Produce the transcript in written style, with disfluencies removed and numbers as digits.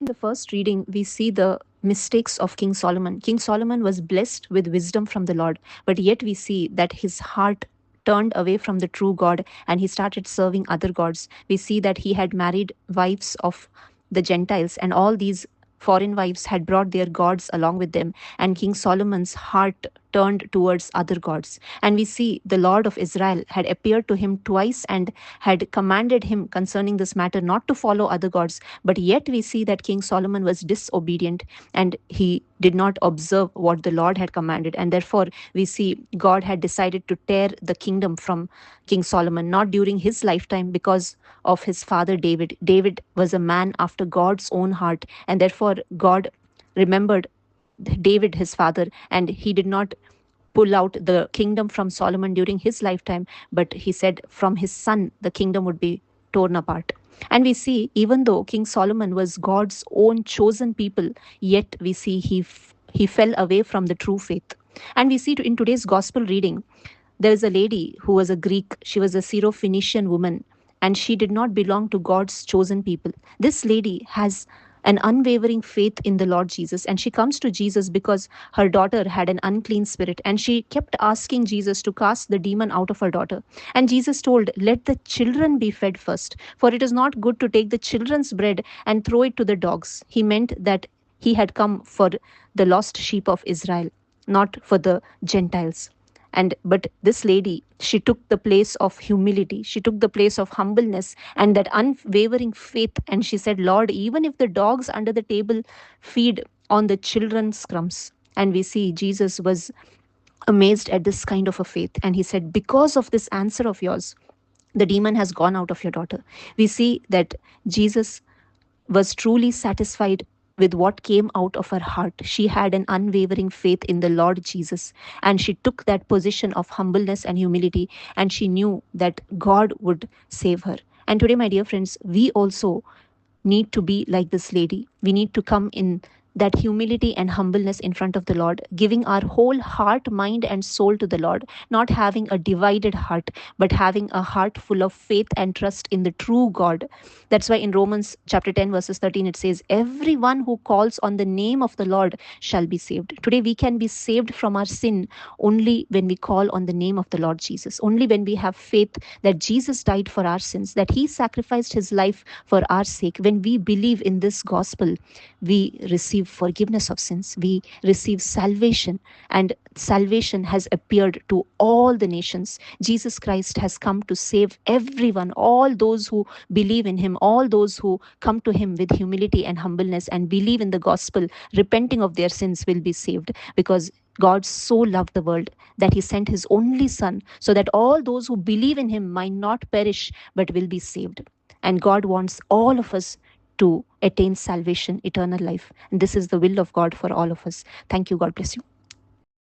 In the first reading, we see the mistakes of King Solomon. King Solomon was blessed with wisdom from the Lord, but yet we see that his heart turned away from the true God and he started serving other gods. We see that he had married wives of the Gentiles, and all these foreign wives had brought their gods along with them, and King Solomon's heart turned towards other gods. And we see the Lord of Israel had appeared to him twice and had commanded him concerning this matter not to follow other gods, but yet we see that King Solomon was disobedient and he did not observe what the Lord had commanded. And therefore, we see God had decided to tear the kingdom from King Solomon, not during his lifetime because of his father David. David was a man after God's own heart, and therefore, God remembered David, his father, and he did not pull out the kingdom from Solomon during his lifetime, but he said from his son the kingdom would be torn apart. And we see, even though King Solomon was God's own chosen people, yet we see he fell away from the true faith. And we see in today's gospel reading, there is a lady who was a Greek. She was a Syrophoenician woman, and she did not belong to God's chosen people. This lady has an unwavering faith in the Lord Jesus, and she comes to Jesus because her daughter had an unclean spirit, and she kept asking Jesus to cast the demon out of her daughter. And Jesus told, "Let the children be fed first, for it is not good to take the children's bread and throw it to the dogs." He meant that he had come for the lost sheep of Israel, not for the Gentiles. But this lady, she took the place of humility, she took the place of humbleness and that unwavering faith, and she said, "Lord, even if the dogs under the table feed on the children's crumbs." And we see Jesus was amazed at this kind of a faith, and he said, "Because of this answer of yours, the demon has gone out of your daughter." We see that Jesus was truly satisfied with what came out of her heart. She had an unwavering faith in the Lord Jesus, and she took that position of humbleness and humility, and she knew that God would save her. And today, my dear friends, we also need to be like this lady. We need to come in that humility and humbleness in front of the Lord, giving our whole heart, mind, and soul to the Lord, not having a divided heart, but having a heart full of faith and trust in the true God. That's why in Romans chapter 10, verses 13, it says, "Everyone who calls on the name of the Lord shall be saved." Today, we can be saved from our sin only when we call on the name of the Lord Jesus, only when we have faith that Jesus died for our sins, that he sacrificed his life for our sake. When we believe in this gospel, we receive forgiveness of sins, we receive salvation, and salvation has appeared to all the nations. Jesus Christ has come to save everyone, all those who believe in him, all those who come to him with humility and humbleness and believe in the gospel, repenting of their sins, will be saved, because God so loved the world that he sent his only son so that all those who believe in him might not perish but will be saved. And God wants all of us to attain salvation, eternal life. And this is the will of God for all of us. Thank you. God bless you.